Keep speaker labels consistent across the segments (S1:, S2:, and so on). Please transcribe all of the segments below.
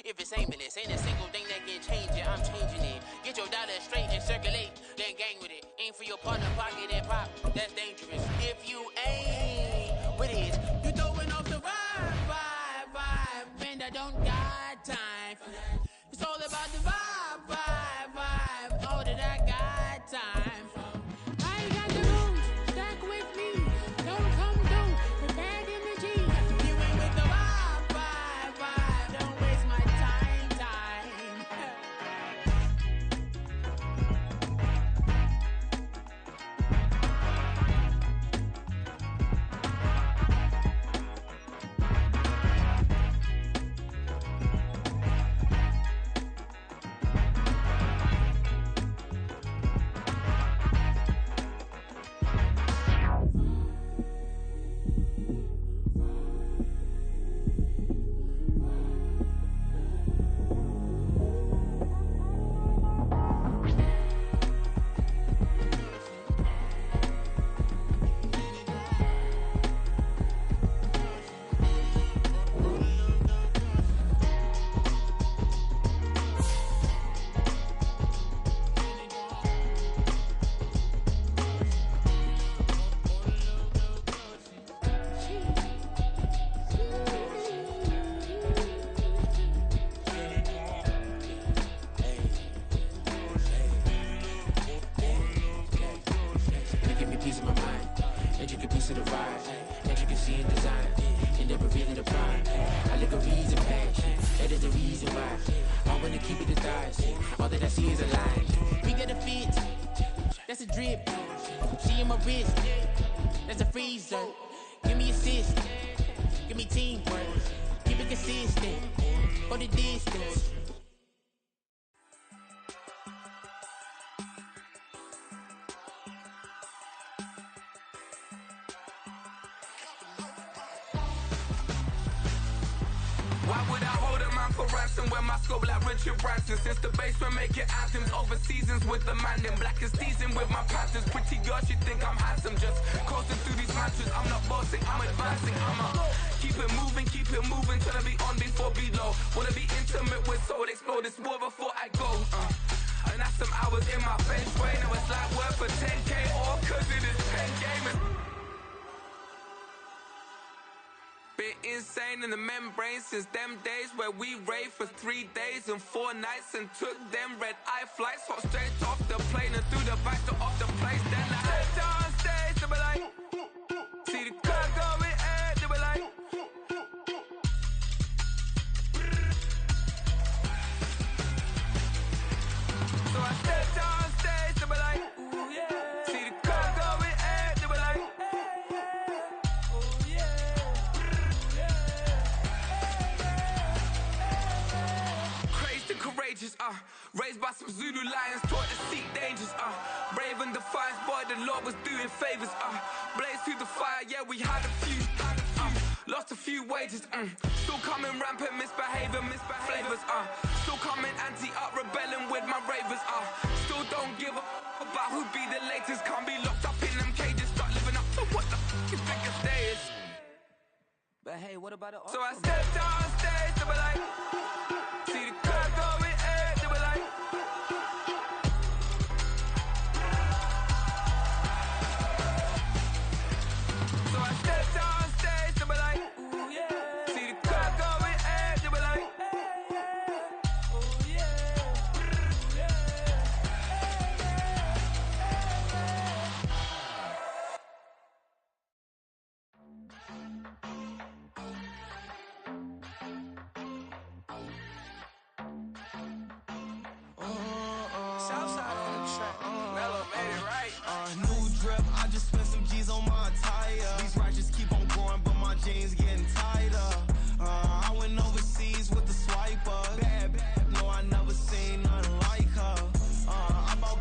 S1: if it's aimless. Ain't a single thing that can change it, I'm changing it. Get your dollar straight and circulate, then gang with it. Aim for your partner, pocket and pop, that's dangerous. If you aim with it, you throwing off the vibe, and I don't got time for that. It's all about the vibe, all that I got time for. I ain't got the rules, stack with me, don't come through with bad energy. You ain't with the vibe, don't waste my time. That's a drip. She in my wrist. That's a freezer. Give me assist. Give me teamwork. Keep it consistent. For the distance.
S2: Why would I hold a man for ransom when my scope like Richard Branson? Since the basement making anthems over seasons with the man in black is teasing with my patterns. Pretty girl, she think I'm handsome. Just coasting through these mantras. I'm not bossing, I'm advancing. Keep it moving till I be on before below. Wanna be intimate with soul, explore this war before I go. And that's some hours in my bench way. Now it's like work for 10K all cause it is 10 gamers. Been insane in the membrane since them days where we raved for 3 days and 4 nights and took them red eye flights. Hot straight off the plane and through the back door of the place. Then I stepped on stage, they were like, see the crowd going air, they were like, so I stepped on stage, they were like, ooh yeah. See the crowd going air, they were like, oh yeah. Crazed and courageous, raised by some Zulu lions, taught to seek dangers, brave and defiant, boy, the Lord was doing favors, blaze through the fire, yeah, we had a few, lost a few wages, still coming rampant, misbehaving, flavors, still coming anti-up, rebelling with my ravers, still don't give a about who be the latest, can't be locked up in them cages, start living up to what the is biggest day is.
S3: But hey, what about the
S2: So I stepped on stage, they were like, see the crowd going air, they were like, so I stepped on stage, they were like, ooh yeah. See the crowd going air, they were like, oh yeah.
S3: Southside on the track.
S2: Mellow made it right.
S4: New drip, I just spent some G's on my attire. These righteous keep on growing, but my jeans getting tighter. I went overseas with the swiper. Bad, no, I never seen nothing like her. I bought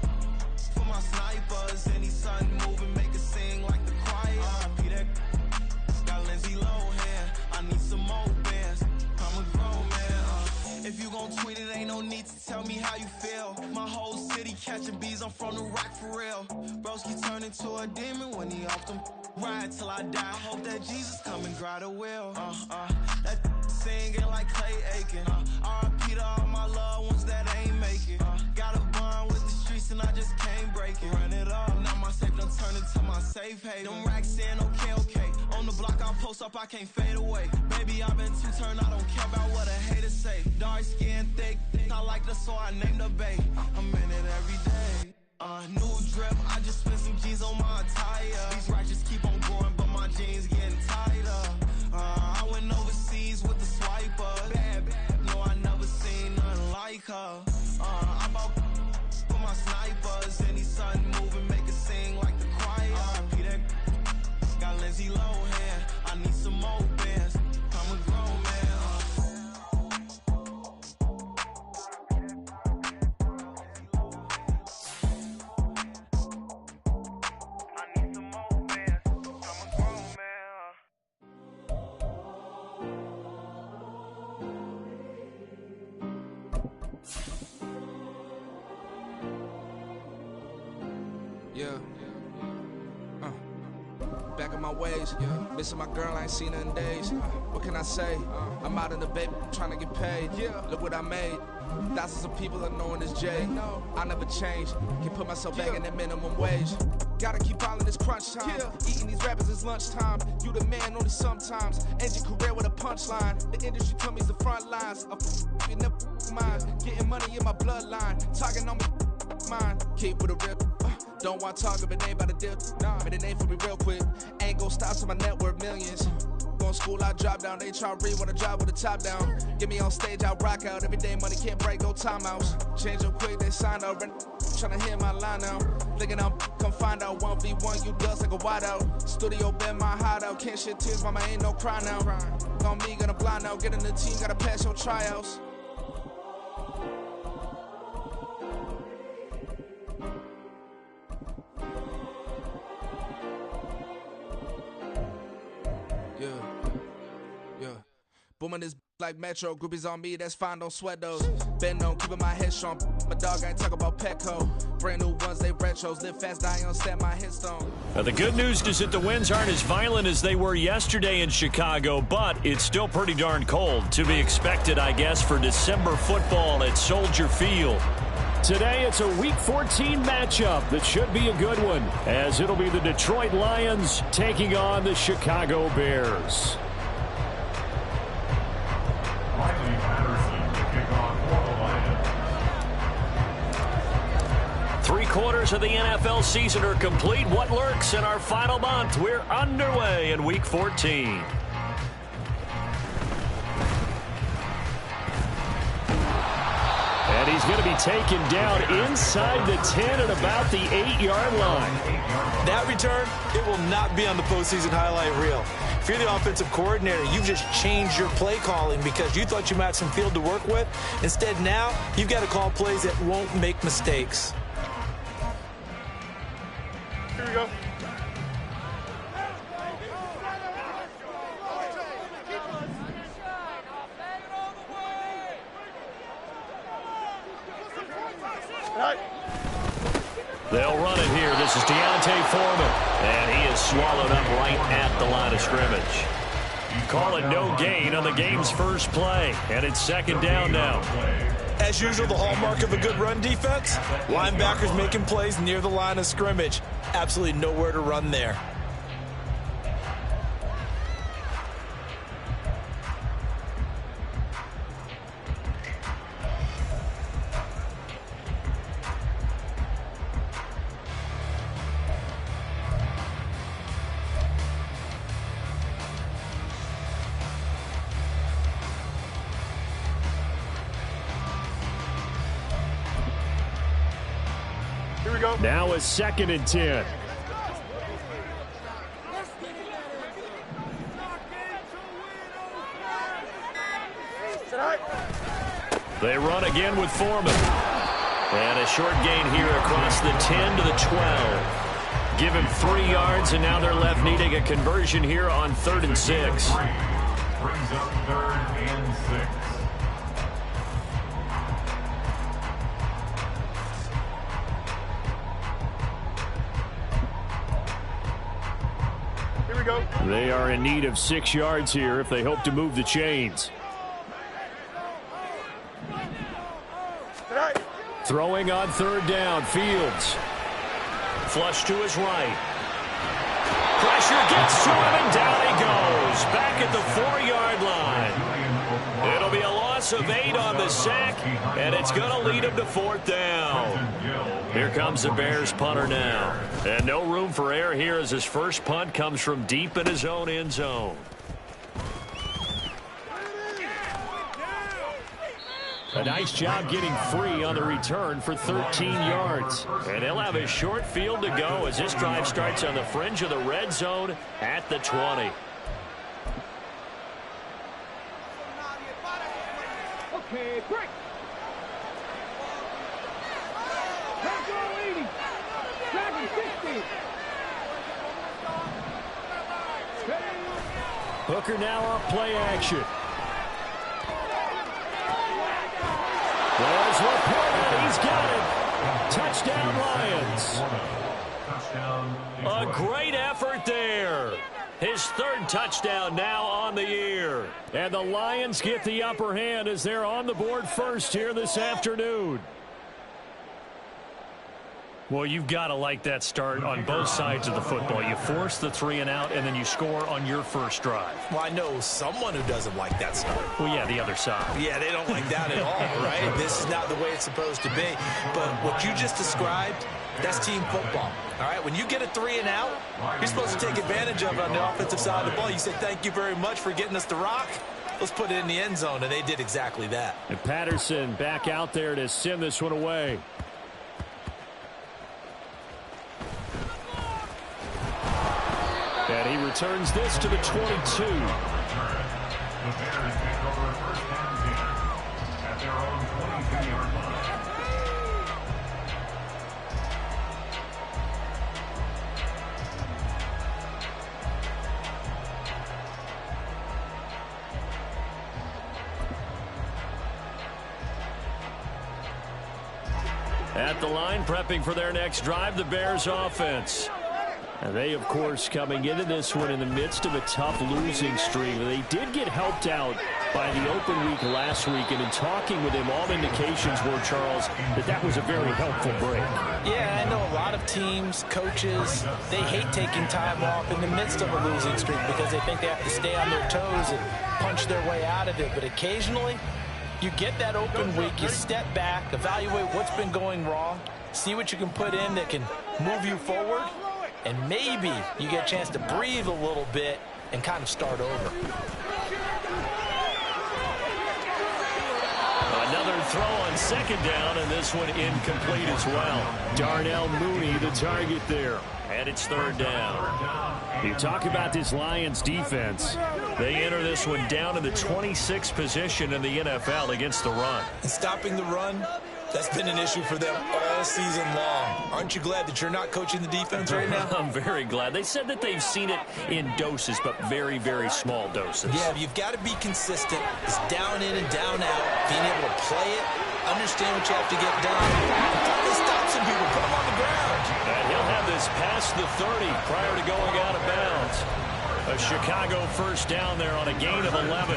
S4: for my snipers. Any sun moving, make it sing like the choir. Peter got Lindsay Lohan. I need some more bands. I'm a grown man. If you gon' tweet it, ain't no need to tell me how you feel. My whole city catching bees, I'm from the rock for real. Broski turned into a demon when he off them. Ride till I die, hope that Jesus come and grab the wheel. That singing like Clay Aiken. RP close up, I can't fade away. Baby, I've been too turned, I don't care about what a hater say. Dark skin, thick, I like the so I named the bay. I'm in it every day. New drip, I just spent some G's on my attire. These righteous keep on growing, but my jeans getting tighter. I went overseas with the swiper. Bad, no, I never seen nothing like her. I bought for my snipers. Any sudden moving, make it sing like the choir. Peter got Lindsay Lohan. I need some more bands. I'm a grown man.
S5: Back in my ways, missing my girl, I ain't seen her in days. What can I say? I'm out in the baby, trying to get paid. Look what I made. Thousands of people are knowing this Jay. I never change. Can put myself back in that minimum wage. Gotta keep following this crunch time. Eating these rappers is lunchtime. You the man only sometimes. End your career with a punchline. The industry told me it's the front lines. You never mind. Getting money in my bloodline. Talking on me, mine. Keep with a rip. Don't want to talk if it ain't about a dip. Made a name for me real quick. Ain't gon' stop till my net worth millions. Going school, I drop down. They try to read when I drive with the top down. Get me on stage, I rock out. Every day money can't break, no timeouts. Change up quick, they signed up. Tryna hear my line now. Thinking I'm come find out 1v1, you dust like a wideout. Studio been my hideout. Can't shed tears, mama ain't no cry now. On me, gonna blind out. Get in the team, gotta pass your tryouts. Booming this like Metro, groupies on me, that's fine, don't sweat those. Been on, keeping my head strong. My dog ain't talk about Petco. Brand new ones, they retros. Live fast, die on set, my headstone.
S6: Now, the good news is that the winds aren't as violent as they were yesterday in Chicago, but it's still pretty darn cold. To be expected, I guess, for December football at Soldier Field.
S7: Today, it's a Week 14 matchup that should be a good one, as it'll be the Detroit Lions taking on the Chicago Bears.
S6: Three-quarters of the NFL season are complete. What lurks in our final month? We're underway in Week 14.
S7: And he's going to be taken down inside the 10 at about the 8-yard line.
S8: That return, it will not be on the postseason highlight reel. If you're the offensive coordinator, you've just changed your play calling because you thought you might have some field to work with. Instead, now, you've got to call plays that won't make mistakes.
S9: Here we go.
S6: They'll run it here. This is Deontay Foreman, and he is swallowed up right at the line of scrimmage. Call it no gain on the game's first play, and it's second down now.
S8: As usual, the hallmark of a good run defense, linebackers making plays near the line of scrimmage. Absolutely nowhere to run there.
S9: Here we go.
S7: Now a 2nd and 10.
S6: They run again with Foreman. And a short gain here across the 10 to the 12. Give him 3 yards, and now they're left needing a conversion here on 3rd and 6.
S10: Brings up 3rd and 6.
S9: Here we go.
S7: They are in need of 6 yards here if they hope to move the chains. Throwing on 3rd down, Fields.
S6: Flush to his right.
S7: Pressure gets to him, and down he goes. Back at the 4-yard line. It'll be a loss of 8 on the sack, and it's going to lead him to 4th down. Here comes the Bears punter now. And no room for error here as his first punt comes from deep in his own end zone. A nice job getting free on the return for 13 yards. And he'll have a short field to go as this drive starts on the fringe of the red zone at the 20.
S11: Okay, break.
S7: Hooker now on play action. There's LaPorta. He's got it. Touchdown, Lions. A great effort there. His 3rd touchdown now on the year. And the Lions get the upper hand as they're on the board first here this afternoon. Well, you've got to like that start on both sides of the football. You force the 3 and out, and then you score on your first drive.
S8: Well, I know someone who doesn't like that start.
S7: Well, yeah, the other side.
S8: Yeah, they don't like that at all, right? This is not the way it's supposed to be. But what you just described, that's team football. All right, when you get a 3 and out, you're supposed to take advantage of it on the offensive side of the ball. You say, thank you very much for getting us the rock. Let's put it in the end zone, and they did exactly that.
S7: And Patterson back out there to send this one away. And he returns this to the 22.
S10: The Bears take over 1st and 10 at their own 22-yard line.
S7: At the line, prepping for their next drive, the Bears offense. And they, of course, coming into this one in the midst of a tough losing streak. They did get helped out by the open week last week, and in talking with him, all indications were, Charles, that was a very helpful break.
S8: Yeah, I know a lot of teams, coaches, they hate taking time off in the midst of a losing streak because they think they have to stay on their toes and punch their way out of it. But occasionally, you get that open week, you step back, evaluate what's been going wrong, see what you can put in that can move you forward, and maybe you get a chance to breathe a little bit and kind of start over.
S7: Another throw on 2nd down, and this one incomplete as well. Darnell Mooney, the target there. And it's 3rd down. You talk about this Lions defense. They enter this one down in the 26th position in the NFL against the run.
S8: And stopping the run, that's been an issue for them all season long. Aren't you glad that you're not coaching the defense right now?
S7: I'm very glad. They said that they've seen it in doses, but very, very small doses.
S8: Yeah, you've got to be consistent. It's down in and down out. Being able to play it, understand what you have to get done. Finally stop some people, put them on the ground.
S7: And he'll have this past the 30 prior to going out of bounds. A Chicago 1st down there on a gain of 11.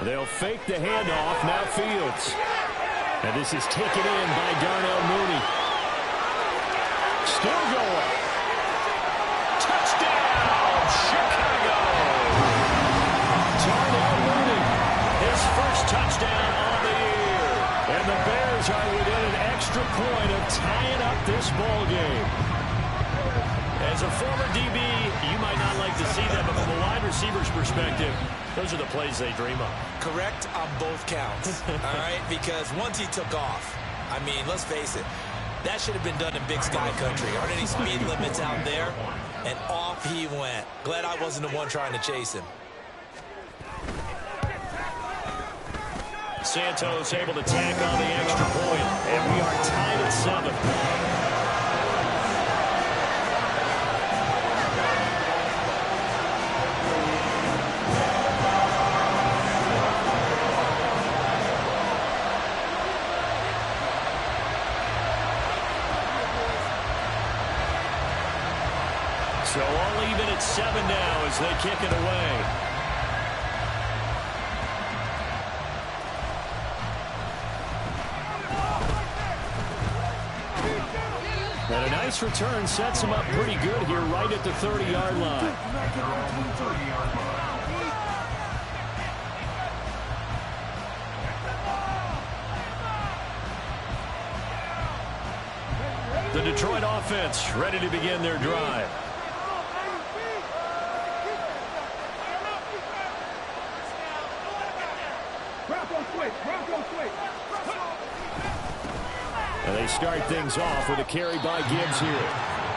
S7: They'll fake the handoff, now Fields. And this is taken in by Darnell Mooney. Still going. Touchdown, Chicago. Darnell Mooney, his first touchdown on the year. And the Bears are within an extra point of tying up this ball game. As a former DB, you might not like to see that, but from a wide receiver's perspective, those are the plays they dream of.
S8: Correct on both counts, all right? Because once he took off, I mean, let's face it, that should have been done in Big Sky Country. Aren't any speed limits out there? And off he went. Glad I wasn't the one trying to chase him.
S7: Santos able to tack on the extra point, and we are tied at 7.
S6: So all even at 7 now as they kick it away. And a nice return sets him up pretty good here right at the 30-yard line. The Detroit offense ready to begin their drive. And they start things off with a carry by Gibbs here.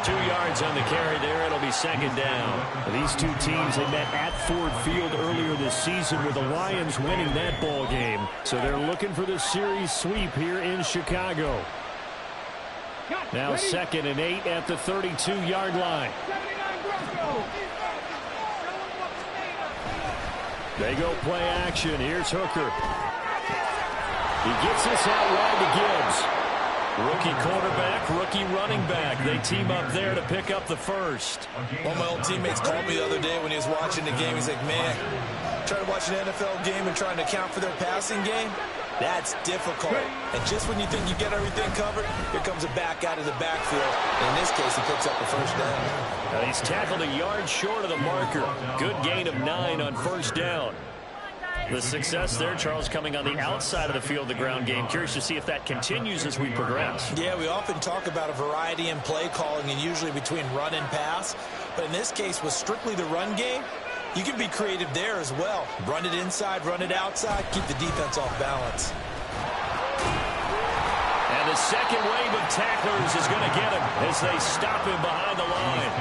S6: 2 yards on the carry there. It'll be second down. These two teams, they met at Ford Field earlier this season with the Lions winning that ball game. So they're looking for the series sweep here in Chicago. Now 2nd and 8 at the 32-yard line. They go play action. Here's Hooker. He gets this out wide to Gibbs. Rookie quarterback, rookie running back. They team up there to pick up the first.
S8: One of my old teammates called me the other day when he was watching the game. He's like, man, trying to watch an NFL game and trying to account for their passing game, that's difficult. And just when you think you get everything covered, here comes a back out of the backfield. And in this case, he picks up the first down.
S6: And he's tackled a yard short of the marker. Good gain of 9 on first down. The success there, Charles, coming on the outside of the field, the ground game. Curious to see if that continues as we progress.
S8: Yeah, we often talk about a variety in play calling and usually between run and pass. But in this case, with strictly the run game, you can be creative there as well. Run it inside, run it outside, keep the defense off balance.
S6: And the second wave of tacklers is going to get him as they stop him behind the line.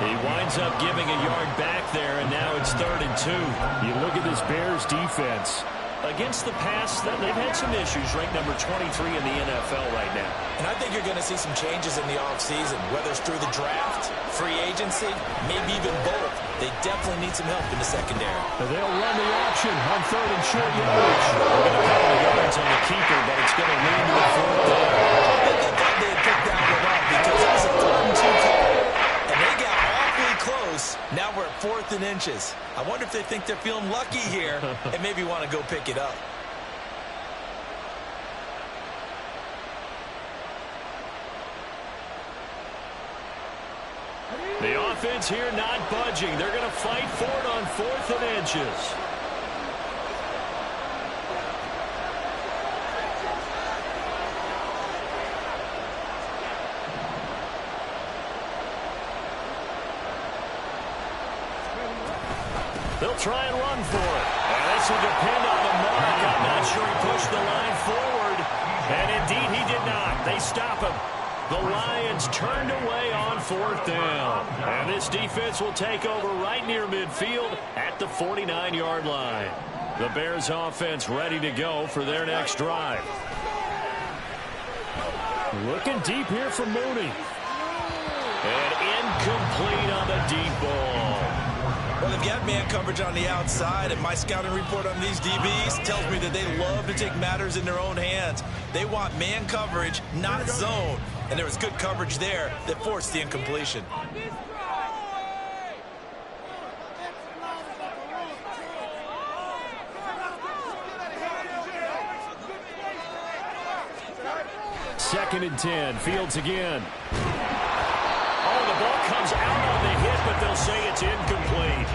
S6: He winds up giving a yard back there, and now it's 3rd and 2. You look at this Bears defense. Against the pass, they've had some issues, ranked number 23 in the NFL right now.
S8: And I think you're going to see some changes in the offseason, whether it's through the draft, free agency, maybe even both. They definitely need some help in the secondary.
S6: They'll run the option on 3rd and short yardage. They're going to call the yards on the keeper, but it's going to lead to a 4th down.
S8: They thought they had picked that one up because it was a 3rd and 2 call. And they got awfully close. Now we're at 4th and inches. I wonder if they think they're feeling lucky here and maybe want to go pick it up.
S6: The offense here not budging. They're going to fight for it on 4th and inches. They'll try and run for it. And this will depend on the mark. I'm not sure he pushed the line forward. And indeed he did not. They stop him. The Lions turned away on 4th down. And this defense will take over right near midfield at the 49-yard line. The Bears offense ready to go for their next drive. Looking deep here for Mooney. And incomplete on the deep ball.
S8: Well, they've got man coverage on the outside, and my scouting report on these DBs tells me that they love to take matters in their own hands. They want man coverage, not zone. And there was good coverage there that forced the incompletion.
S6: Second and 10. Fields again. Oh, the ball comes out on the hit, but they'll say it's incomplete.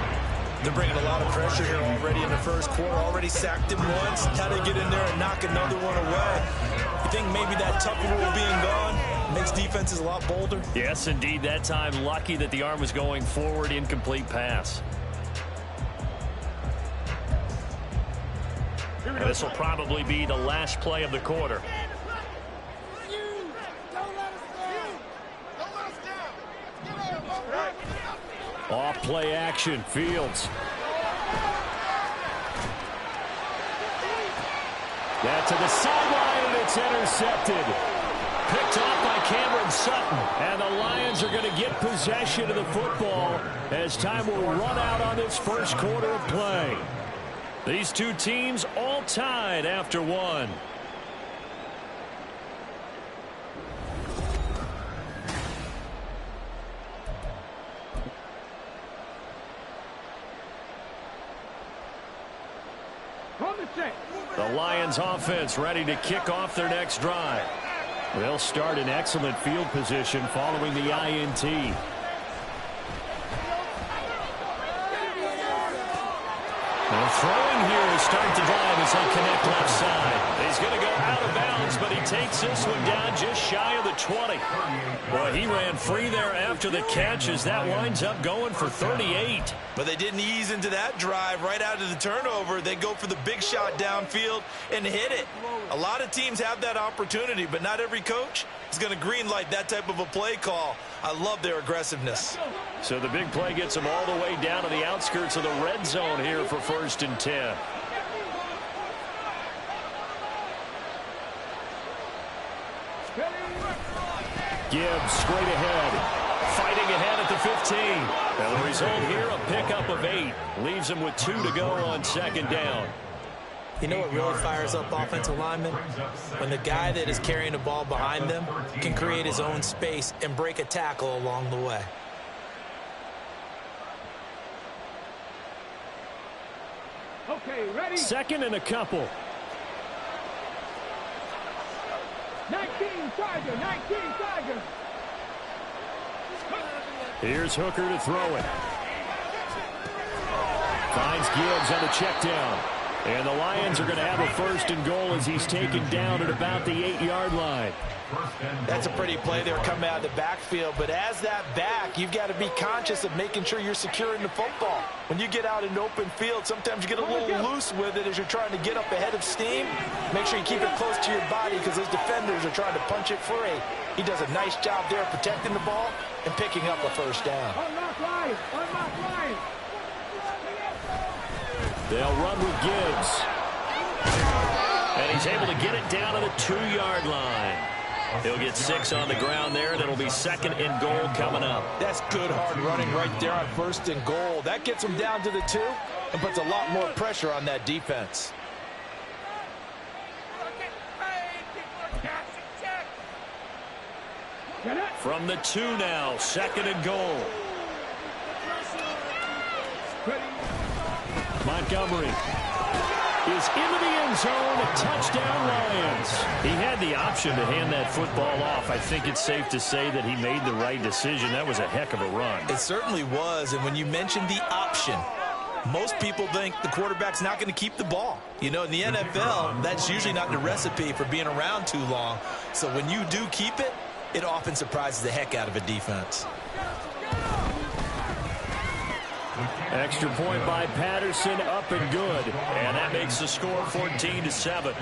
S8: They're bringing a lot of pressure here already in the first quarter. Already sacked him once. How to get in there and knock another one away. You think maybe that tougher rule being gone makes defenses a lot bolder?
S6: Yes, indeed. That time, lucky that the arm was going forward. Incomplete pass. This will probably be the last play of the quarter. Off play action, Fields. That to the sideline, and it's intercepted. Picked off by Cameron Sutton. And the Lions are going to get possession of the football as time will run out on this first quarter of play. These two teams all tied after one.
S11: From the set.
S6: The Lions offense ready to kick off their next drive. They'll start in excellent field position following the INT. And throwing here to start the drive as they connect left side. He's going to go out of bounds, but he takes this one down just shy of the 20. Boy, he ran free there after the catch as that winds up going for 38.
S8: But they didn't ease into that drive right out of the turnover. They go for the big shot downfield and hit it. A lot of teams have that opportunity, but not every coach is going to green light that type of a play call. I love their aggressiveness.
S6: So the big play gets them all the way down to the outskirts of the red zone here for 1st and 10. Gibbs straight ahead, fighting ahead at the 15. And the result here, a pickup of 8. Leaves them with 2 to go on 2nd down.
S8: You know what really fires up offensive linemen? When the guy that is carrying the ball behind them can create his own space and break a tackle along the way.
S11: Okay, ready?
S6: 2nd and a couple.
S11: 19 Tiger, 19 Tiger.
S6: Here's Hooker to throw it. Finds Gibbs on the check down. And the Lions are going to have a 1st and goal as he's taken down at about the 8-yard line.
S8: That's a pretty play there coming out of the backfield. But as that back, you've got to be conscious of making sure you're securing the football. When you get out in open field, sometimes you get a little loose with it as you're trying to get up ahead of steam. Make sure you keep it close to your body because those defenders are trying to punch it free. He does a nice job there protecting the ball and picking up a 1st down.
S11: Unlock line, unlock line.
S6: They'll run with Gibbs. And he's able to get it down to the 2-yard line. He'll get 6 on the ground there, and it'll be 2nd and goal coming up.
S8: That's good hard running right there on 1st and goal. That gets him down to the 2 and puts a lot more pressure on that defense.
S6: From the 2 now, 2nd and goal. Montgomery is into the end zone. Touchdown, Lions. He had the option to hand that football off. I think it's safe to say that he made the right decision. That was a heck of a run.
S8: It certainly was. And when you mentioned the option, most people think the quarterback's not going to keep the ball. You know, in the NFL, that's usually not the recipe for being around too long. So when you do keep it, it often surprises the heck out of a defense.
S6: Extra point by Patterson, up and good. And that makes the score 14-7.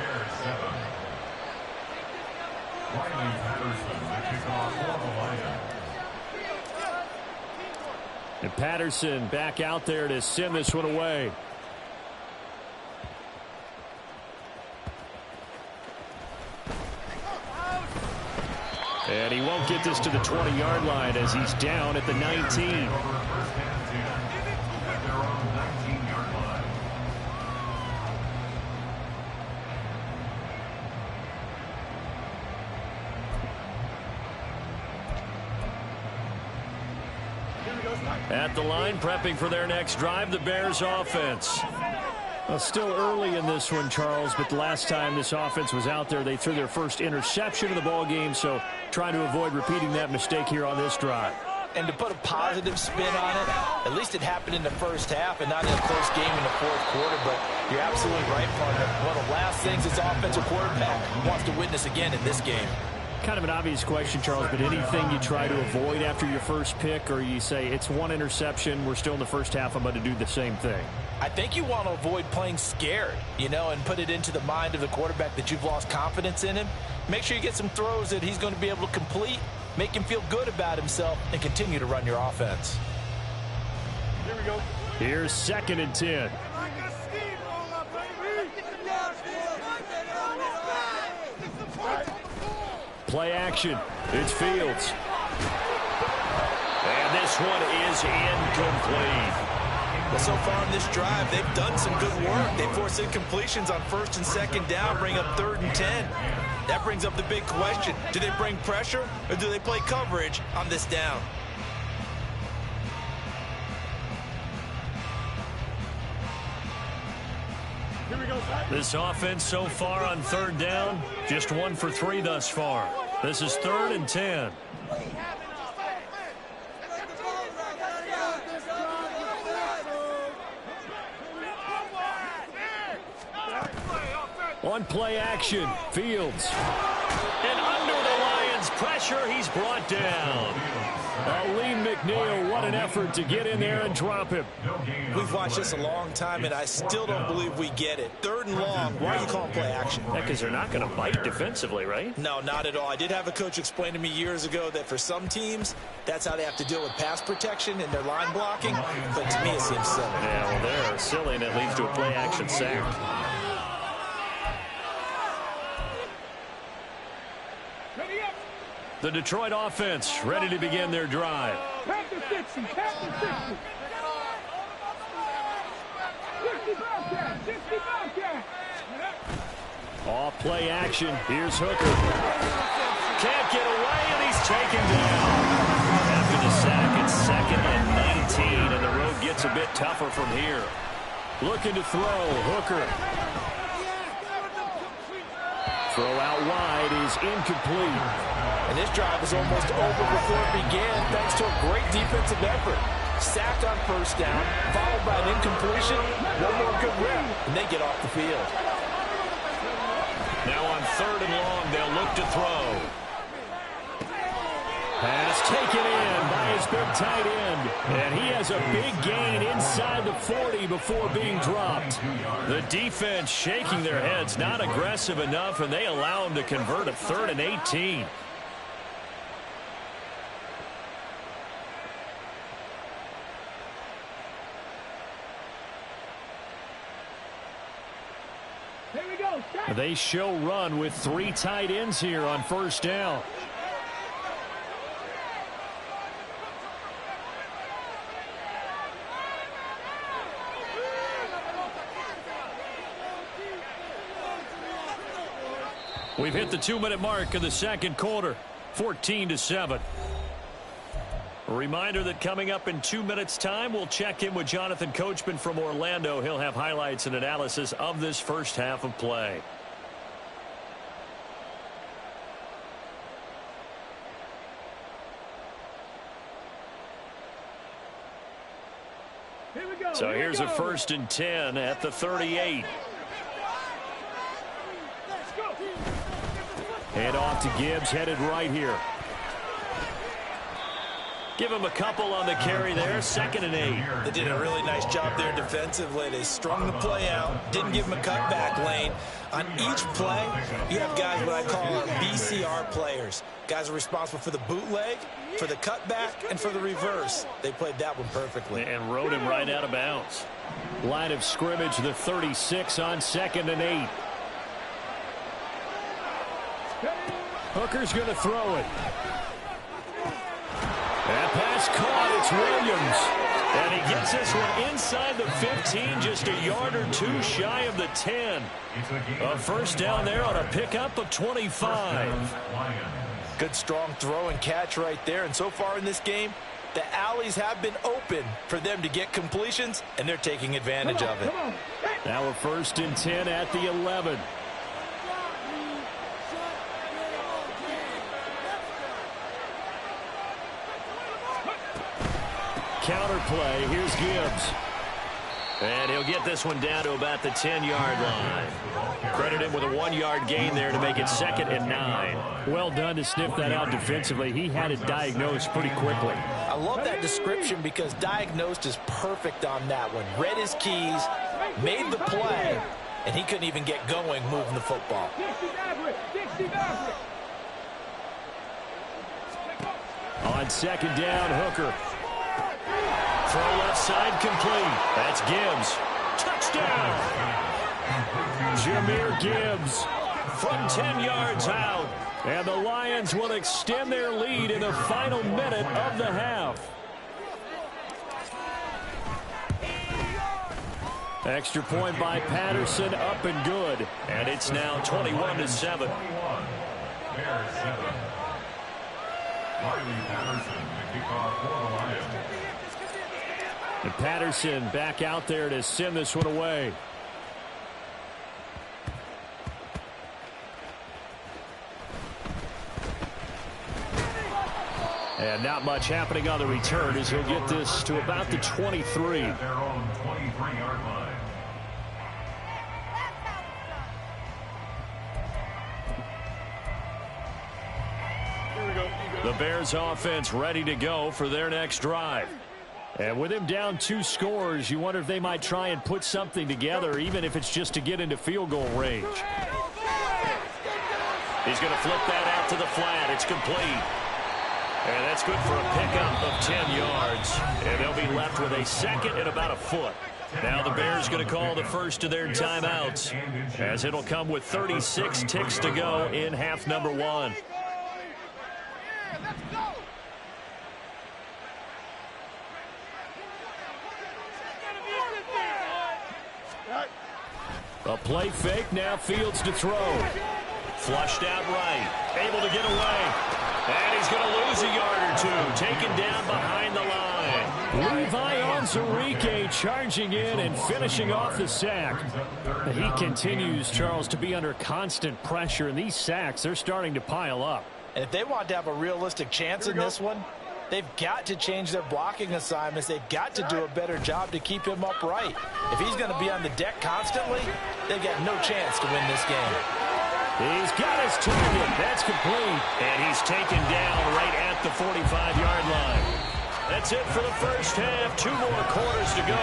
S6: And Patterson back out there to send this one away. And he won't get this to the 20-yard line as he's down at the 19. At the line, prepping for their next drive, the Bears offense. Well, still early in this one, Charles, but the last time this offense was out there, they threw their first interception of the ball game, so trying to avoid repeating that mistake here on this drive.
S8: And to put a positive spin on it, at least it happened in the 1st half and not in a close game in the 4th quarter, but you're absolutely right, partner. One of the last things this offensive quarterback wants to witness again in this game.
S6: Kind of an obvious question, Charles, but anything you try to avoid after your first pick, or you say it's one interception, we're still in the 1st half, I'm going to do the same thing?
S8: I think you want to avoid playing scared, you know, and put it into the mind of the quarterback that you've lost confidence in him. Make sure you get some throws that he's going to be able to complete, make him feel good about himself, and continue to run your offense.
S9: Here we go.
S6: Here's 2nd and 10. Play action. It's Fields. And this one is incomplete.
S8: Well, so far in this drive, they've done some good work. They forced incompletions on 1st and 2nd down, bring up 3rd and 10. That brings up the big question. Do they bring pressure or do they play coverage on this down?
S6: This offense so far on third down, just 1 for 3 thus far. This is 3rd and 10. On play action, Fields. And under the Lions' pressure, he's brought down. Aleem McNeil, what an effort to get in there and drop him.
S8: We've watched this a long time, and I still don't believe we get it. 3rd and long, why are you calling play action?
S6: Because they're not going to bite defensively, right?
S8: No, not at all. I did have a coach explain to me years ago that for some teams, that's how they have to deal with pass protection and their line blocking. But to me, it seems silly.
S6: Yeah, well, they're silly, and it leads to a play action sack. The Detroit offense ready to begin their drive.
S11: Pack the 60, pack the 60. 60 Bobcat, 60 Bobcat.
S6: Off play action. Here's Hooker. Can't get away, and he's taken down. After the sack, it's 2nd and 19, and the road gets a bit tougher from here. Looking to throw. Hooker. Throw out wide is incomplete.
S8: And this drive was almost over before it began thanks to a great defensive effort. Sacked on 1st down, followed by an incompletion. One more good rep, and they get off the field.
S6: Now on 3rd and long, they'll look to throw. Pass taken in by his big tight end. And he has a big gain inside the 40 before being dropped. The defense shaking their heads, not aggressive enough, and they allow him to convert a 3rd and 18. They show run with 3 tight ends here on 1st down. We've hit the 2-minute mark of the 2nd quarter, 14-7. A reminder that coming up in 2 minutes' time, we'll check in with Jonathan Coachman from Orlando. He'll have highlights and analysis of this first half of play. So here's a 1st and 10 at the 38. Hand off to Gibbs, headed right here. Give him a couple on the carry there, 2nd and 8.
S8: They did a really nice job there defensively. They strung the play out, didn't give him a cutback lane. On each play, you have guys what I call BCR players. Guys are responsible for the bootleg, for the cutback, and for the reverse. They played that one perfectly.
S6: And rode him right out of bounds. Line of scrimmage, the 36 on 2nd and 8. Hooker's going to throw it. That pass caught. It's Williams. And he gets this one inside the 15, just a yard or 2 shy of the 10. A 1st down there on a pickup of 25.
S8: Good strong throw and catch right there. And so far in this game, the alleys have been open for them to get completions, and they're taking advantage of it.
S6: Now a 1st and 10 at the 11. Counter play. Here's Gibbs. And he'll get this one down to about the 10-yard line. Credit him with a 1-yard gain there to make it 2nd and 9. Well done to sniff that out defensively. He had it diagnosed pretty quickly.
S8: I love that description because diagnosed is perfect on that one. Read his keys, made the play, and he couldn't even get going moving the football.
S6: On 2nd down, Hooker. Throw left side complete. That's Gibbs. Touchdown! Jahmyr Gibbs from 10 yards out. And the Lions will extend their lead in the final minute of the half. Extra point by Patterson, up and good. And it's now 21-7. And Patterson back out there to send this one away. And not much happening on the return as he'll get this to about the 23.
S10: At their own 23-yard line.
S6: The Bears offense ready to go for their next drive. And with him down 2 scores, you wonder if they might try and put something together, even if it's just to get into field goal range. He's going to flip that out to the flat. It's complete. And that's good for a pickup of 10 yards. And they'll be left with a second and about a foot. Now the Bears going to call the first of their timeouts, as it'll come with 36 ticks to go in half number 1. A play fake, now Fields to throw. Flushed out right, able to get away. And he's going to lose a yard or 2, taken down behind the line. Levi Onwuzurike charging in and finishing off the sack. He continues, Charles, to be under constant pressure, and these sacks, they're starting to pile up.
S8: And if they want to have a realistic chance in this one, they've got to change their blocking assignments. They've got to do a better job to keep him upright. If he's going to be on the deck constantly, they've got no chance to win this game.
S6: He's got his target. That's complete. And he's taken down right at the 45-yard line. That's it for the first half. 2 more quarters to go.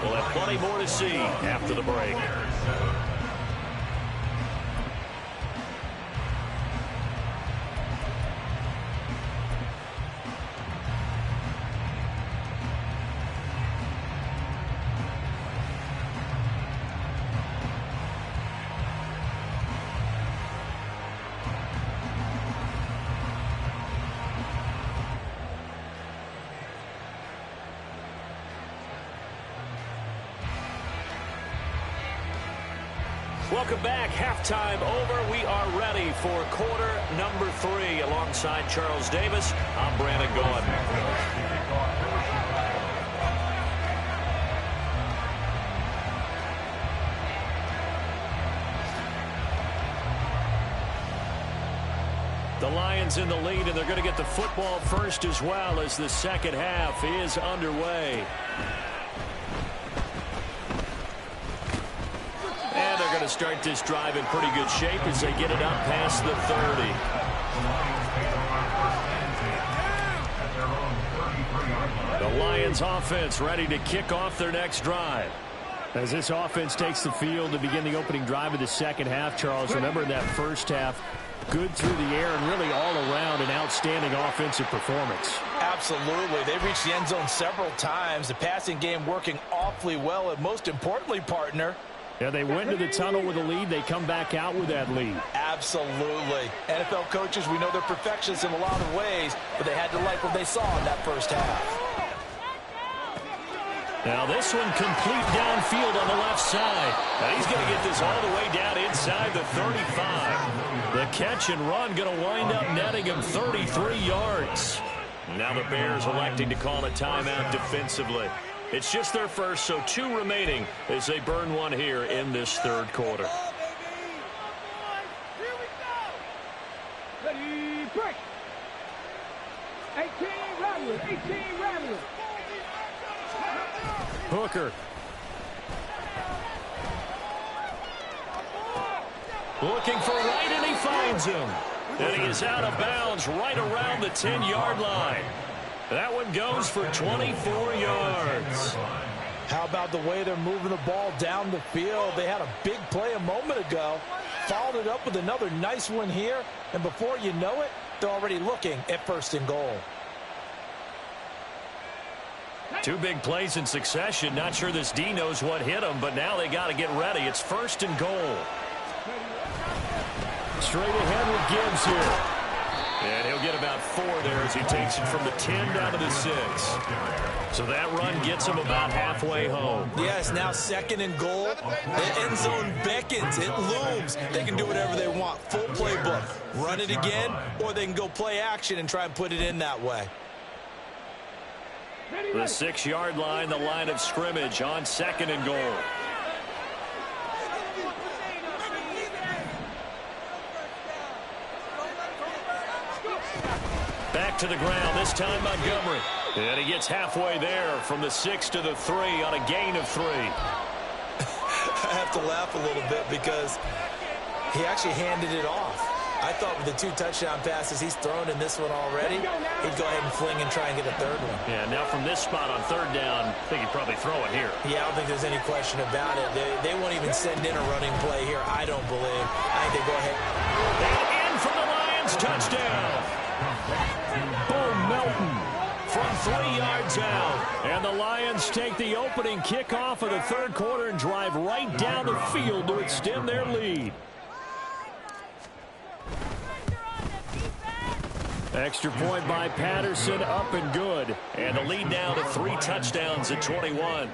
S6: We'll have plenty more to see after the break. Welcome back. Halftime over. We are ready for quarter number 3. Alongside Charles Davis, I'm Brandon Gaudin. The Lions in the lead, and they're going to get the football first as well as the second half is underway. And they're going to start this drive in pretty good shape as they get it up past the 30. The Lions offense ready to kick off their next drive. As this offense takes the field to begin the opening drive of the second half, Charles, remember in that first half, good through the air and really all around an outstanding offensive performance.
S8: Absolutely. They reached the end zone several times. The passing game working awfully well, and most importantly, partner,
S6: yeah, they went to the tunnel with a lead. They come back out with that lead.
S8: Absolutely. NFL coaches, we know they're perfectionists in a lot of ways, but they had to like what they saw in that first half.
S6: Now this one complete downfield on the left side. And he's going to get this all the way down inside the 35. The catch and run going to wind up netting him 33 yards. Now the Bears electing to call a timeout defensively. It's just their first, so 2 remaining as they burn one here in this third quarter.
S11: Ready, break. 18 Rattler, 18 Rattler.
S6: Hooker. Looking for right, and he finds him. And he is out of bounds right around the 10-yard line. That one goes for 24 yards.
S8: How about the way they're moving the ball down the field? They had a big play a moment ago, followed it up with another nice one here, and before you know it, they're already looking at 1st and goal.
S6: 2 big plays in succession. Not sure this D knows what hit him, but now they got to get ready. It's 1st and goal. Straight ahead with Gibbs here. And he'll get about 4 there as he takes it from the 10 down to the 6. So that run gets him about halfway home.
S8: Yes, now 2nd and goal. The end zone beckons. It looms. They can do whatever they want. Full playbook. Run it again, or they can go play action and try and put it in that way.
S6: The 6-yard line, the line of scrimmage on 2nd and goal.
S7: Back to the ground, this time Montgomery. And he gets halfway there from the 6 to the 3 on a gain of 3.
S8: I have to laugh a little bit because he actually handed it off. I thought with the 2 touchdown passes he's thrown in this one already, he'd go ahead and fling and try and get a third one.
S7: Yeah, now from this spot on 3rd down, I think he'd probably throw it here.
S8: Yeah, I don't think there's any question about it. They won't even send in a running play here, I don't believe. I think they go ahead.
S7: And in for the Lions, touchdown. Bo Melton from 3 yards out. And the Lions take the opening kickoff of the 3rd quarter and drive right down the field to extend their lead. Extra point by Patterson, up and good. And the lead now to 3 touchdowns at 21.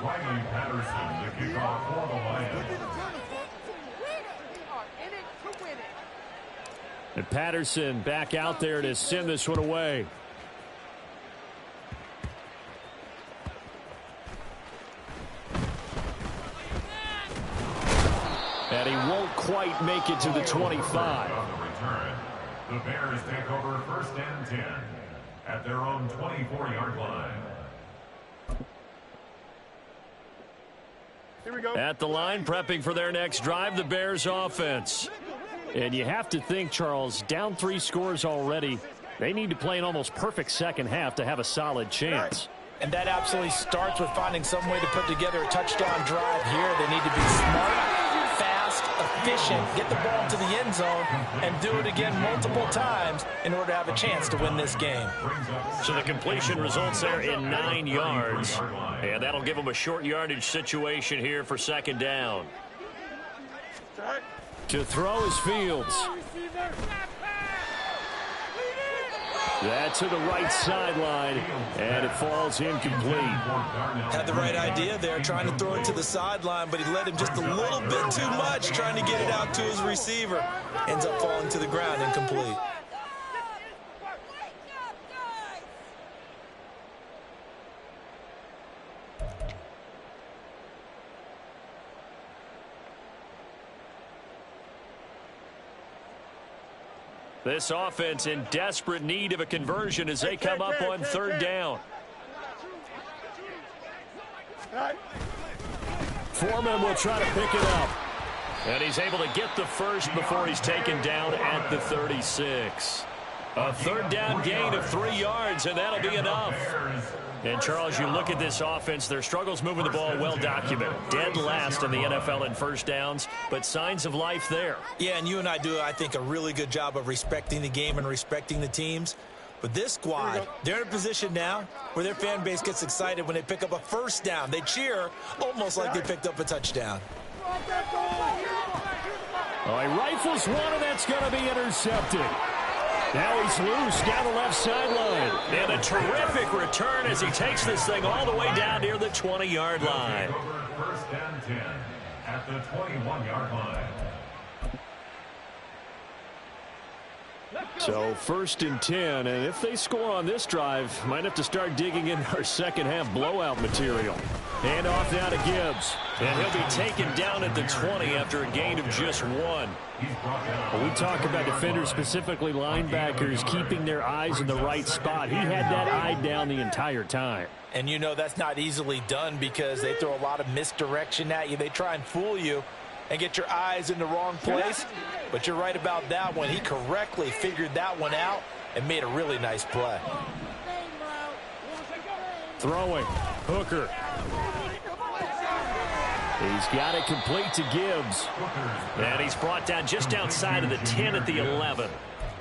S10: Riley Patterson, the kickoff for the Lions.
S7: And Patterson back out there to send this one away. And he won't quite make it to the 25.
S10: The Bears take over 1st and 10 at their own 24-yard line.
S9: Here we go.
S7: At the line, prepping for their next drive, the Bears offense. And you have to think, Charles, down 3 scores already. They need to play an almost perfect second half to have a solid chance.
S8: And that absolutely starts with finding some way to put together a touchdown drive here. They need to be smart, fast, efficient, get the ball to the end zone, and do it again multiple times in order to have a chance to win this game.
S7: So the completion results there in 9 yards. And that'll give them a short yardage situation here for 2nd down. To throw is Fields. That's to the right sideline, and it falls incomplete.
S8: Had the right idea there, trying to throw it to the sideline, but he led him just a little bit too much, trying to get it out to his receiver. Ends up falling to the ground, incomplete.
S7: This offense in desperate need of a conversion as they come up on 3rd down. Foreman will try to pick it up. And he's able to get the first before he's taken down at the 36. A 3rd down gain of 3 yards, and that'll be enough. And, Charles, you look at this offense, their struggles moving the ball well documented. Dead last in the NFL in 1st downs, but signs of life there.
S8: Yeah, and you and I do, I think, a really good job of respecting the game and respecting the teams. But this squad, they're in a position now where their fan base gets excited when they pick up a 1st down. They cheer almost like they picked up a touchdown.
S7: Oh, he rifles one, and that's going to be intercepted. Now he's loose down the left sideline. And a terrific return as he takes this thing all the way down near the 20-yard line.
S10: 1st and 10 at the 21-yard line.
S7: So 1st and 10, and if they score on this drive, might have to start digging in our second half blowout material. Hand off now to Gibbs, and he'll be taken down at the 20 after a gain of just 1. When we talk about defenders, specifically linebackers, keeping their eyes in the right spot, he had that eye down the entire time.
S8: And you know that's not easily done because they throw a lot of misdirection at you. They try and fool you and get your eyes in the wrong place. But you're right about that one. He correctly figured that one out and made a really nice play.
S7: Throwing. Hooker. He's got it complete to Gibbs. And he's brought down just outside of the 10 at the 11.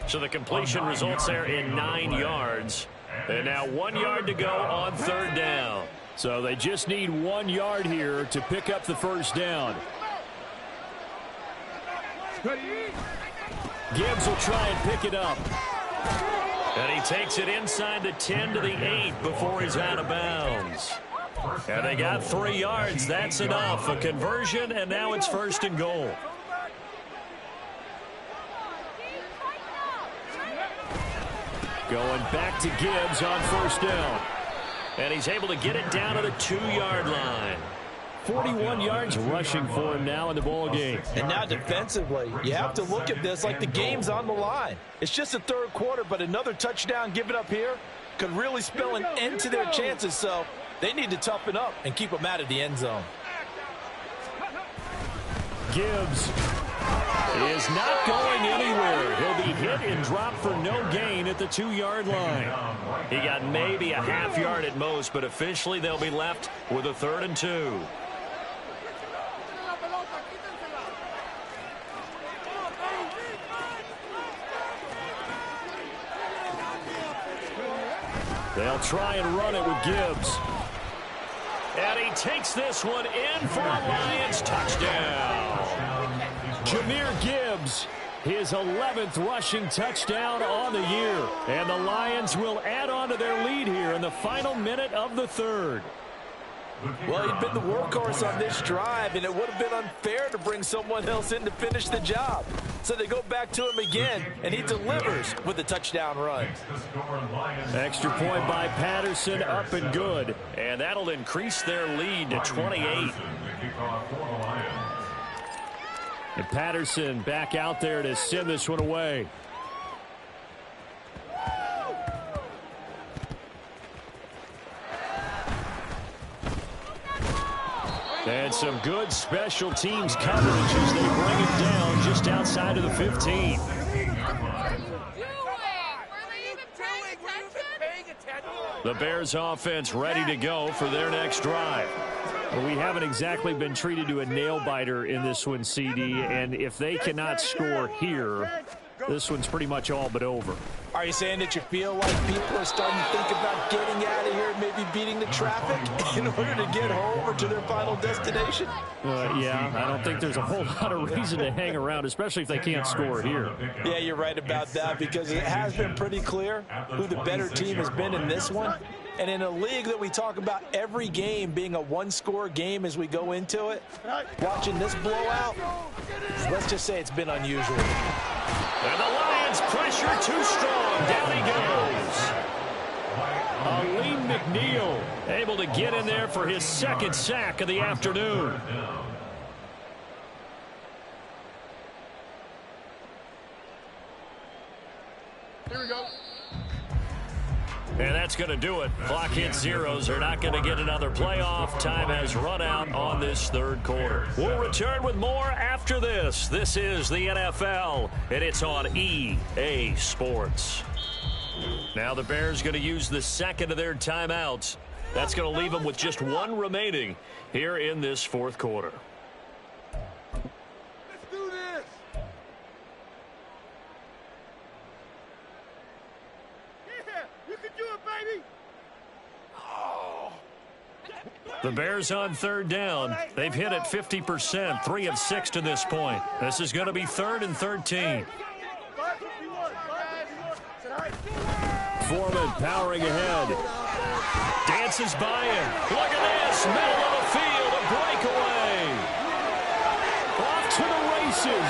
S7: So the completion results there in 9 yards. And now 1 yard to go on 3rd down. So they just need 1 yard here to pick up the 1st down. Gibbs will try and pick it up. And he takes it inside the 10 to the 8 before he's out of bounds. And they got 3 yards. That's enough. A conversion, and now it's 1st and goal. Going back to Gibbs on 1st down. And he's able to get it down to the 2-yard line.
S6: 41 yards rushing for him now in the ball game.
S8: And now defensively, you have to look at this like the game's on the line. It's just the third quarter, but another touchdown given up here could really spell an end to their chances. So they need to toughen up and keep them out of the end zone.
S6: Gibbs is not going anywhere. He'll be hit and dropped for no gain at the 2-yard line. He got maybe a half yard at most, but officially they'll be left with a 3rd and 2. They'll try and run it with Gibbs. And he takes this one in for a Lions touchdown. Jahmyr Gibbs, his 11th rushing touchdown on the year. And the Lions will add on to their lead here in the final minute of the 3rd.
S8: Well, he'd been the workhorse on this drive, and it would have been unfair to bring someone else in to finish the job. So they go back to him again, and he delivers with a touchdown run.
S6: Extra point by Patterson, up and good. And that'll increase their lead to 28. And Patterson back out there to send this one away. And some good special teams coverage as they bring it down just outside of the 15. The Bears offense ready to go for their next drive. Well, we haven't exactly been treated to a nail-biter in this one, CD, and if they cannot score here, this one's pretty much all but over.
S8: Are you saying that you feel like people are starting to think about getting out of here, maybe beating the traffic in order to get home or to their final destination?
S6: Yeah, I don't think there's a whole lot of reason to hang around, especially if they can't score here.
S8: Yeah, you're right about that, because it has been pretty clear who the better team has been in this one. And in a league that we talk about every game being a one-score game as we go into it, watching this blowout, let's just say it's been unusual.
S6: And the Lions pressure too strong. Down he goes. Aleem McNeil able to get in there for his 2nd sack of the afternoon.
S9: Here we go.
S6: And that's going to do it. Clock hits zeros. They're not going to get another playoff. Time has run out on this 3rd quarter. We'll return with more after this. This is the NFL, and it's on EA Sports. Now the Bears going to use the 2nd of their timeouts. That's going to leave them with just 1 remaining here in this 4th quarter.
S9: Let's do this. Yeah, you can do it, baby. Oh.
S6: The Bears on 3rd down. They've hit it 50%, 3 of 6 to this point. This is going to be 3rd and 13. Foreman powering ahead. Dances by him. Look at this. Middle of the field. A breakaway. Off to the races.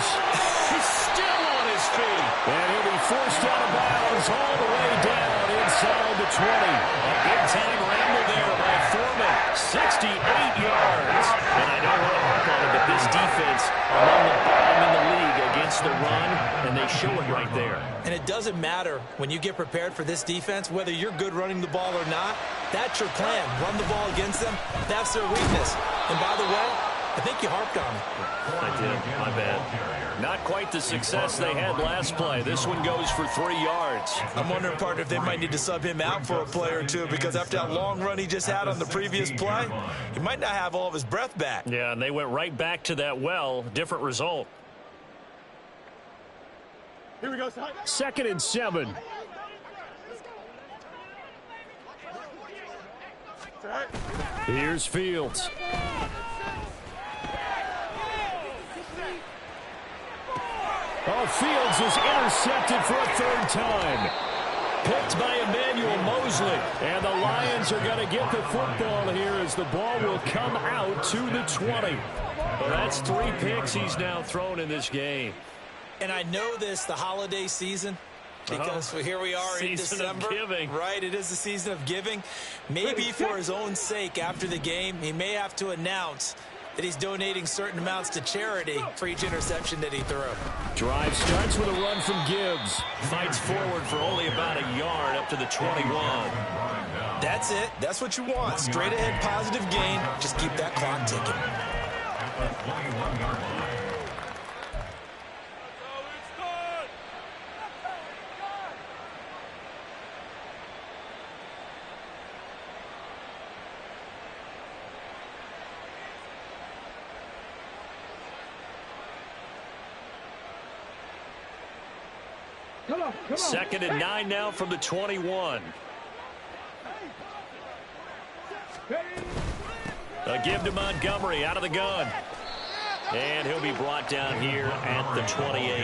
S6: He's still on his feet. And he'll be forced out of bounds all the way down inside the 20. A big-time ramble there by Foreman. 68 yards. And I don't want to harp on it, but this defense among the bottom in the league against the run, and they show it right there.
S8: And it doesn't matter when you get prepared for this defense, whether you're good running the ball or not. That's your plan. Run the ball against them. That's their weakness. And by the way, I think you harped on it.
S6: I did. My bad. Not quite the success they had last play. This one goes for 3 yards.
S8: I'm wondering, partner, if they might need to sub him out for a play or two, because after that long run he just had on the previous play, he might not have all of his breath back.
S6: Yeah, and they went right back to that well. Different result.
S9: Here we go.
S6: 2nd and 7. Here's Fields. Oh, Fields is intercepted for a 3rd time. Picked by Emmanuel Mosley. And the Lions are going to get the football here as the ball will come out to the 20. Well, that's 3 picks he's now thrown in this game.
S8: And I know this, the holiday season because here we are in December.
S6: Of giving.
S8: Right, it is the season of giving. Maybe for his own sake, after the game, he may have to announce that he's donating certain amounts to charity for each interception that he threw.
S6: Drive starts with a run from Gibbs. Fights forward for only about a yard up to the 21.
S8: That's it. That's what you want. Straight ahead positive gain. Just keep that clock ticking.
S10: At the 21-yard line.
S11: Come on.
S6: 2nd and 9 now from the 21. A give to Montgomery out of the gun. And he'll be brought down here at the 28.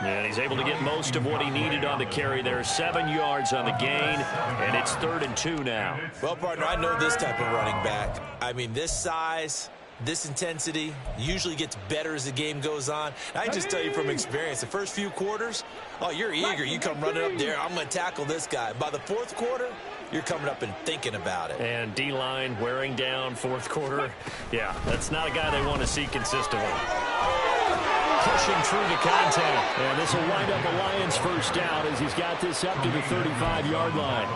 S6: And he's able to get most of what he needed on the carry there. 7 yards on the gain, and it's 3rd and 2 now.
S8: Well, partner, I know this type of running back. I mean, this size, this intensity usually gets better as the game goes on. I can just tell you from experience, the first few quarters, oh, you're eager. You come running up there, I'm going to tackle this guy. By the 4th quarter, you're coming up and thinking about it.
S6: And D-line wearing down 4th quarter. Yeah, that's not a guy they want to see consistently. Pushing through the contact. And this will wind up a Lions first down as he's got this up to the 35-yard line.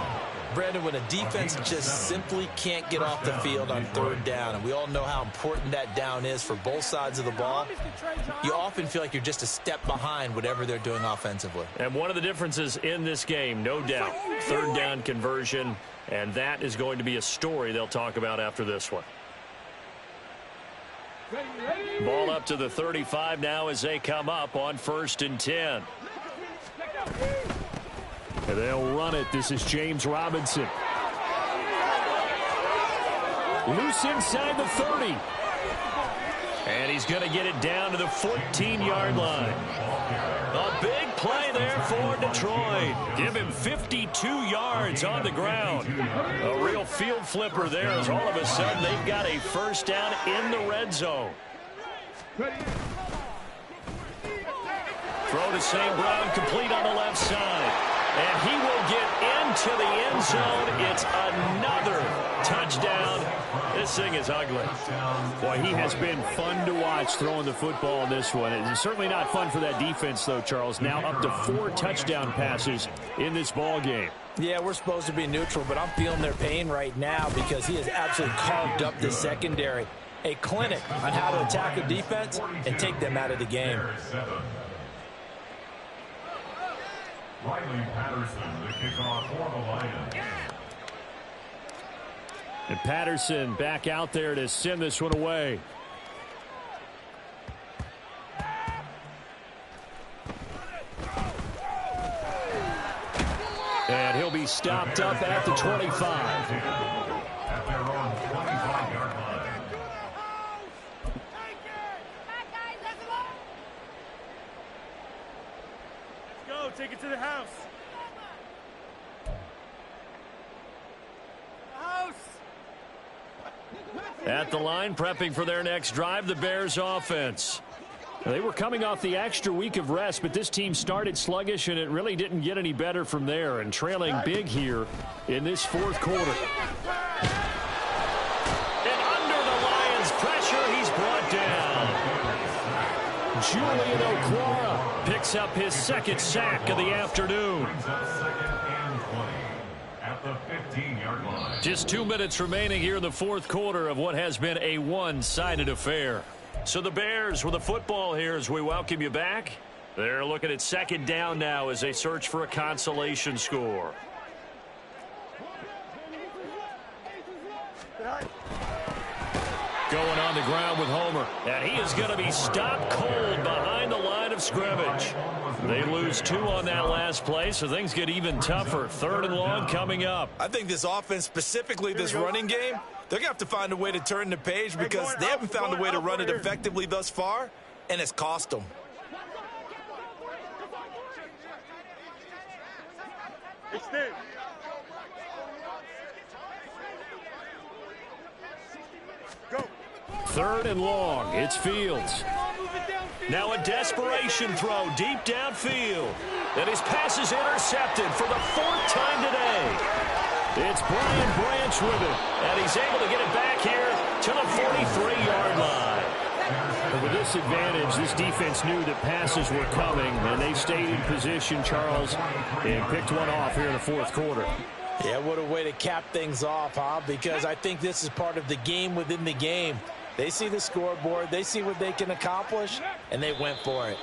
S8: Brandon, when a defense just simply can't get off the field on 3rd down, and we all know how important that down is for both sides of the ball, you often feel like you're just a step behind whatever they're doing offensively.
S6: And one of the differences in this game, no doubt, 3rd down conversion, and that is going to be a story they'll talk about after this one. Ball up to the 35 now as they come up on 1st and 10. And they'll run it. This is James Robinson. Loose inside the 30. And he's going to get it down to the 14-yard line. A big play there for Detroit. Give him 52 yards on the ground. A real field flipper there as all of a sudden they've got a first down in the red zone. Throw to St. Brown, complete on the left side. And he will get into the end zone. It's another touchdown. This thing is ugly. Boy, he has been fun to watch throwing the football in this one. It's certainly not fun for that defense, though, Charles. Now up to 4 touchdown passes in this ball game.
S8: Yeah, we're supposed to be neutral, but I'm feeling their pain right now because he has absolutely carved up the secondary. A clinic on how to attack a defense and take them out of the game.
S10: Riley Patterson, the kickoff for the Lions.
S6: And Patterson back out there to send this one away. And he'll be stopped up at the 25.
S10: At their own 25-yard line.
S9: Go, take it to the house.
S6: At the line, prepping for their next drive, the Bears offense. They were coming off the extra week of rest, but this team started sluggish, and it really didn't get any better from there, and trailing big here in this 4th quarter. And under the Lions' pressure, he's brought down. Julian Okwara picks up his 2nd sack of the afternoon.
S10: At the 15-yard line.
S6: Just 2 minutes remaining here in the 4th quarter of what has been a one-sided affair. So the Bears with the football here as we welcome you back. They're looking at 2nd down now as they search for a consolation score. Going on the ground with Homer. And he is going to be stopped cold behind the line of scrimmage. They lose 2 on that last play, so things get even tougher. 3rd and long coming up.
S8: I think this offense, specifically this running game, they're going to have to find a way to turn the page because they haven't found a way to run it effectively thus far, and it's cost them.
S9: Extend.
S6: 3rd and long. It's Fields.
S9: Move it downfield.
S7: Now a desperation throw deep downfield. And his pass is intercepted for the 4th time today. It's Brian Branch with it. And he's able to get it back here to the 43-yard line. And with this advantage, this defense knew that passes were coming, and they stayed in position, Charles, and picked one off here in the 4th quarter.
S8: Yeah, what a way to cap things off, huh? Because I think this is part of the game within the game. They see the scoreboard, they see what they can accomplish, and they went for it.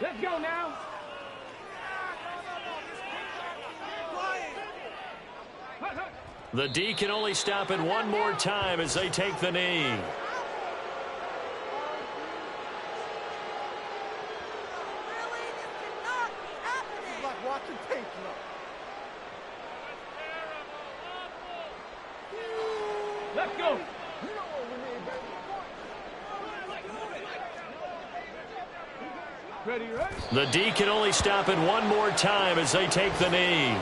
S11: Let's go now.
S7: The D can only stop it one more time as they take the knee.
S11: Let's go. Ready, right?
S7: The D can only stop it one more time as they take the knee.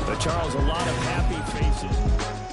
S6: But Charles, a lot of happy faces.